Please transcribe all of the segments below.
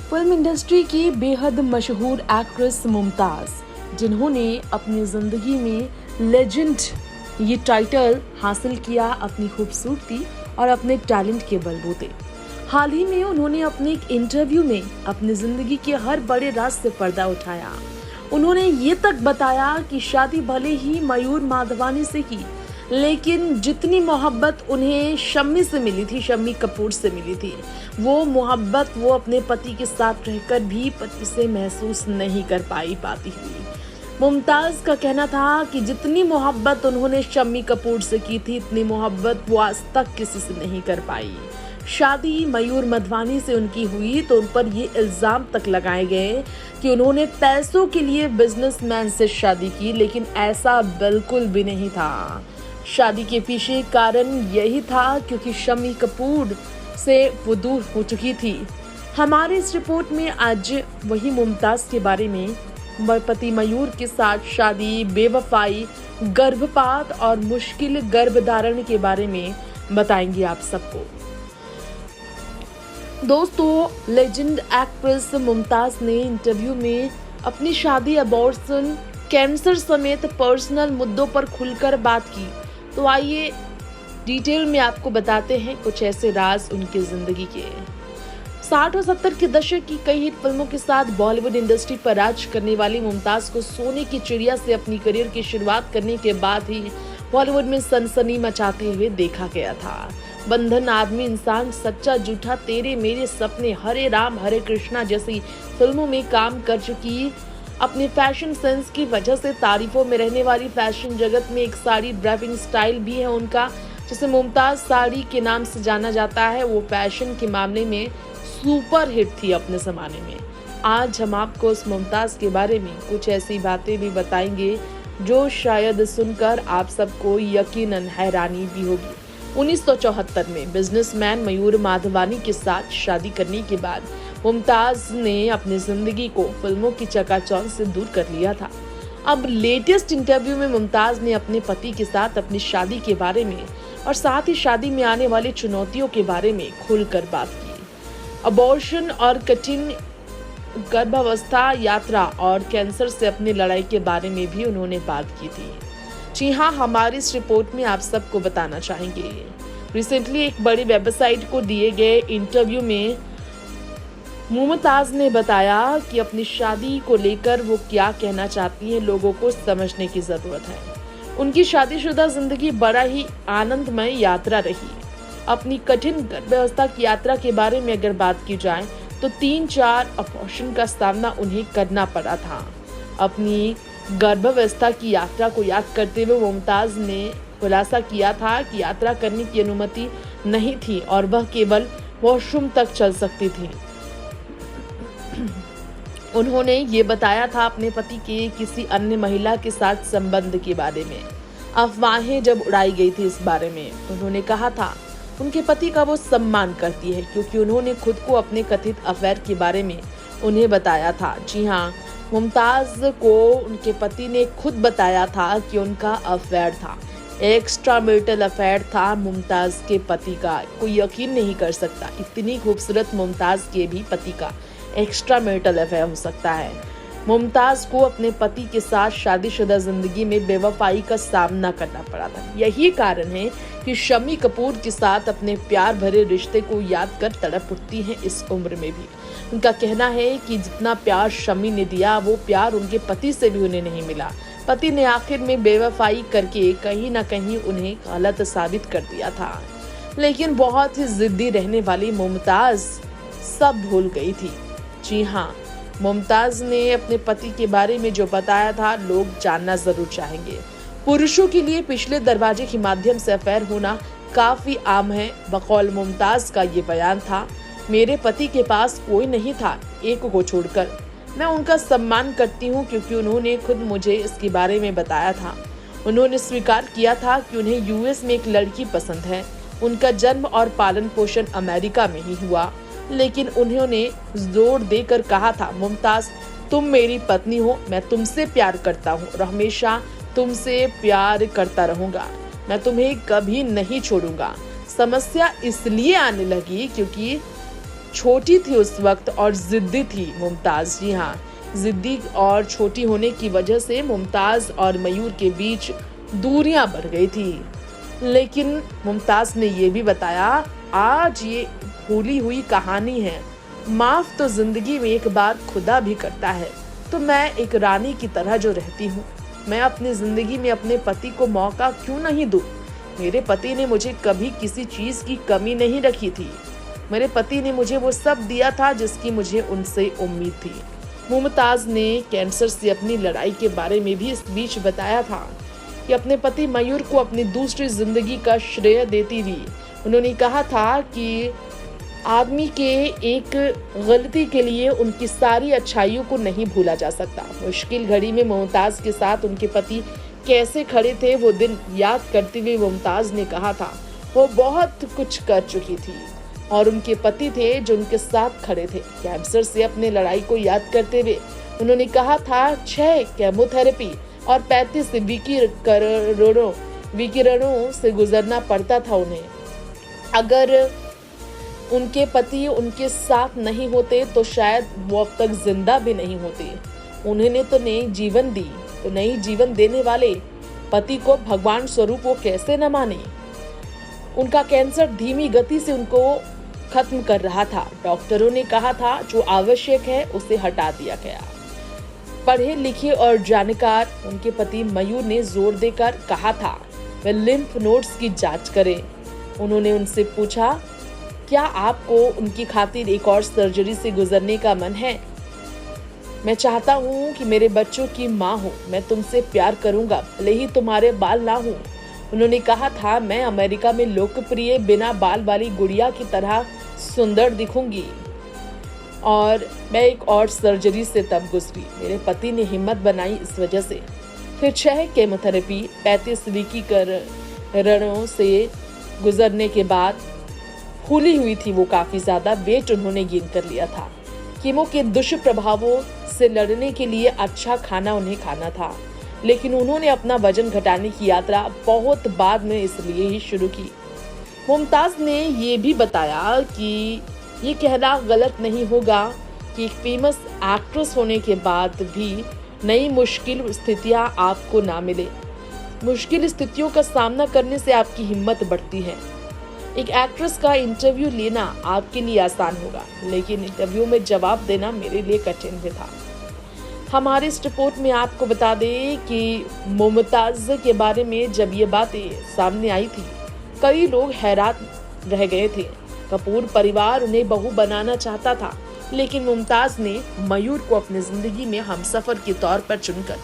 Film industry की बेहद मशहूर एक्ट्रेस मुमताज़, जिन्होंने अपनी ज़िंदगी में लेजेंड ये टाइटल हासिल किया अपनी खूबसूरती और अपने टैलेंट के बलबूते। हाल ही में उन्होंने अपने एक इंटरव्यू में अपनी ज़िंदगी के हर बड़े राज से पर्दा उठाया। उन्होंने ये तक बताया कि शादी भले ही मयूर माधवानी से की, लेकिन जितनी मोहब्बत उन्हें शम्मी से मिली थी, शम्मी कपूर से मिली थी, वो मोहब्बत वो अपने पति के साथ रहकर भी पति से महसूस नहीं कर पाती हुई। मुमताज़ का कहना था कि जितनी मोहब्बत उन्होंने शम्मी कपूर से की थी, इतनी मोहब्बत वो आज तक किसी से नहीं कर पाई। शादी मयूर मधवानी से उनकी हुई तो उन पर ये इल्ज़ाम तक लगाए गए कि उन्होंने पैसों के लिए बिजनेसमैन से शादी की, लेकिन ऐसा बिल्कुल भी नहीं था। शादी के पीछे कारण यही था क्योंकि शम्मी कपूर से वो दूर हो चुकी थी। हमारे इस रिपोर्ट में आज वही मुमताज़ के बारे में, पति मयूर के साथ शादी, बेवफाई, गर्भपात और मुश्किल गर्भधारण के बारे में बताएंगे आप सबको। दोस्तों, लेजेंड एक्ट्रेस मुमताज़ ने इंटरव्यू में अपनी शादी, अबॉर्शन, कैंसर समेत पर्सनल मुद्दों पर खुलकर बात की। तो आइए डिटेल में आपको बताते हैं कुछ ऐसे राज उनकी जिंदगी के। 60 और 70 के दशक की कई हिट फिल्मों के साथ बॉलीवुड इंडस्ट्री पर राज करने वाली मुमताज़ को सोने की चिड़िया से अपनी करियर की शुरुआत करने के बाद ही बॉलीवुड में सनसनी मचाते हुए देखा गया था। बंधन, आदमी इंसान, सच्चा झूठा, तेरे मेरे सपने, हरे राम हरे कृष्णा जैसी फिल्मों में काम कर चुकी, अपने फैशन सेंस की वजह से तारीफों में रहने वाली फैशन जगत में एक साड़ी ड्राइविंग स्टाइल भी है उनका, जिसे मुमताज़ साड़ी के नाम से जाना जाता है। वो फैशन के मामले में सुपर हिट थी अपने ज़माने में। आज हम आपको उस मुमताज़ के बारे में कुछ ऐसी बातें भी बताएंगे जो शायद सुनकर आप सबको यकीनन हैरानी भी होगी। 1974 में बिजनेसमैन मयूर माधवानी के साथ शादी करने के बाद मुमताज़ ने अपनी जिंदगी को फिल्मों की चकाचौंध से दूर कर लिया था। अब लेटेस्ट इंटरव्यू में मुमताज़ ने अपने पति के साथ अपनी शादी के बारे में और साथ ही शादी में आने वाली चुनौतियों के बारे में खुलकर बात की। अबॉर्शन और कठिन गर्भावस्था, यात्रा और कैंसर से अपनी लड़ाई के बारे में भी उन्होंने बात की थी। जी हाँ, हमारी इस रिपोर्ट में आप सबको बताना चाहेंगे। रिसेंटली एक बड़ी वेबसाइट को दिए गए इंटरव्यू में मुमताज़ ने बताया कि अपनी शादी को लेकर वो क्या कहना चाहती हैं, लोगों को समझने की ज़रूरत है। उनकी शादीशुदा जिंदगी बड़ा ही आनंदमय यात्रा रही। अपनी कठिन गर्भावस्था की यात्रा के बारे में अगर बात की जाए तो 3-4 अबॉर्शन का सामना उन्हें करना पड़ा था। अपनी गर्भावस्था की यात्रा को याद करते हुए मुमताज़ ने खुलासा किया था कि यात्रा करने की अनुमति नहीं थी और वह केवल वॉशरूम तक चल सकती थी। उन्होंने ये बताया था अपने पति के किसी अन्य महिला के साथ संबंध के बारे में। अफवाहें जब उड़ाई गई थी इस बारे में, उन्होंने कहा था उनके पति का वो सम्मान करती है क्योंकि उन्होंने खुद को अपने कथित अफेयर के बारे में उन्हें बताया था। जी हाँ, मुमताज़ को उनके पति ने खुद बताया था कि उनका अफेयर था, एक्स्ट्रा मैरिटल अफेयर था मुमताज़ के पति का। कोई यकीन नहीं कर सकता इतनी खूबसूरत मुमताज़ के भी पति का एक्स्ट्रा मैरिटल अफेयर हो सकता है। मुमताज़ को अपने पति के साथ शादीशुदा जिंदगी में बेवफाई का सामना करना पड़ा था। यही कारण है कि शम्मी कपूर के साथ अपने प्यार भरे रिश्ते को याद कर तड़प उठती हैं इस उम्र में भी। उनका कहना है कि जितना प्यार शम्मी ने दिया, वो प्यार उनके पति से भी उन्हें नहीं मिला। पति ने आखिर में बेवफाई करके कहीं ना कहीं उन्हें गलत साबित कर दिया था। लेकिन बहुत ही जिद्दी रहने वाली मुमताज़ सब भूल गई थी। जी हाँ, मुमताज़ ने अपने पति के बारे में जो बताया था, लोग जानना जरूर चाहेंगे। पुरुषों के लिए पिछले दरवाजे के माध्यम से अफेयर होना काफी आम है। बकौल मुमताज़ का ये बयान था, मेरे पति के पास कोई नहीं था एक को छोड़कर। मैं उनका सम्मान करती हूँ क्योंकि उन्होंने खुद मुझे इसके बारे में बताया था। उन्होंने स्वीकार किया था कि उन्हें यूएस में एक लड़की पसंद है। उनका जन्म और पालन पोषण अमेरिका में ही हुआ, लेकिन उन्होंने जोर देकर कहा था, मुमताज़ तुम मेरी पत्नी हो, मैं तुमसे प्यार करता हूँ और हमेशा तुमसे प्यार करता रहूँगा। मैं तुम्हें कभी नहीं छोड़ूंगा। समस्या इसलिए आने लगी क्योंकि छोटी थी उस वक्त और ज़िद्दी थी मुमताज़। जी हाँ, ज़िद्दी और छोटी होने की वजह से मुमताज़ और मयूर के बीच दूरियां बढ़ गई थी। लेकिन मुमताज़ ने ये भी बताया, आज ये भूली हुई कहानी है, माफ़ तो ज़िंदगी में एक बार खुदा भी करता है। तो मैं एक रानी की तरह जो रहती हूँ, मैं अपनी ज़िंदगी में अपने पति को मौका क्यों नहीं दूँ। मेरे पति ने मुझे कभी किसी चीज़ की कमी नहीं रखी थी। मेरे पति ने मुझे वो सब दिया था जिसकी मुझे उनसे उम्मीद थी। मुमताज़ ने कैंसर से अपनी लड़ाई के बारे में भी इस बीच बताया था कि अपने पति मयूर को अपनी दूसरी ज़िंदगी का श्रेय देती थी। उन्होंने कहा था कि आदमी के एक गलती के लिए उनकी सारी अच्छाइयों को नहीं भूला जा सकता। मुश्किल घड़ी में मुमताज़ के साथ उनके पति कैसे खड़े थे वो दिन याद करते हुए मुमताज़ ने कहा था, वो बहुत कुछ कर चुकी थी और उनके पति थे जो उनके साथ खड़े थे। कैंसर से अपने लड़ाई को याद करते हुए उन्होंने कहा था, 6 केमोथेरेपी और 35 विकिरणों से गुजरना पड़ता था उन्हें। अगर उनके पति उनके साथ नहीं होते तो शायद वो अब तक जिंदा भी नहीं होते। उन्होंने तो नई जीवन दी, तो नई जीवन देने वाले पति को भगवान स्वरूप वो कैसे न माने। उनका कैंसर धीमी गति से उनको खत्म कर रहा था। डॉक्टरों ने कहा था जो आवश्यक है उसे हटा दिया गया। पढ़े लिखे और जानकार उनके पति मयूर ने जोर देकर कहा था वे लिम्फ नोड्स की जांच करें। उन्होंने उनसे पूछा, क्या आपको उनकी खातिर एक और सर्जरी से गुजरने का मन है? मैं चाहता हूँ कि मेरे बच्चों की माँ हो, मैं तुमसे प्यार करूँगा भले ही तुम्हारे बाल ना हो। उन्होंने कहा था, मैं अमेरिका में लोकप्रिय बिना बाल वाली गुड़िया की तरह सुंदर दिखूंगी और मैं एक और सर्जरी से तब गुजरी। मेरे पति ने हिम्मत बनाई इस वजह से। फिर 6 केमोथेरेपी 35 विकिरणों से गुजरने के बाद फूली हुई थी वो काफ़ी ज़्यादा, वेट उन्होंने गेन कर लिया था। कीमो के दुष्प्रभावों से लड़ने के लिए अच्छा खाना उन्हें खाना था, लेकिन उन्होंने अपना वजन घटाने की यात्रा बहुत बाद में इसलिए ही शुरू की। मुमताज़ ने ये भी बताया कि ये कहना गलत नहीं होगा कि एक फेमस एक्ट्रेस होने के बाद भी नई मुश्किल स्थितियाँ आपको ना मिले। मुश्किल स्थितियों का सामना करने से आपकी हिम्मत बढ़ती है। एक एक्ट्रेस का इंटरव्यू लेना आपके लिए आसान होगा, लेकिन इंटरव्यू में जवाब देना मेरे लिए कठिन भी था। हमारी इस रिपोर्ट में आपको बता दें कि मुमताज़ के बारे में जब ये बातें सामने आई थी, कई लोग हैरान रह गए थे। कपूर परिवार उन्हें बहू बनाना चाहता था, लेकिन मुमताज़ ने मयूर को अपनी ज़िंदगी में हमसफ़र के तौर पर चुनकर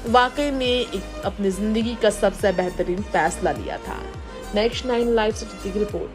वाकई में अपनी ज़िंदगी का सबसे बेहतरीन फैसला लिया था। नेक्स्ट 9 लाइव से रिपोर्ट।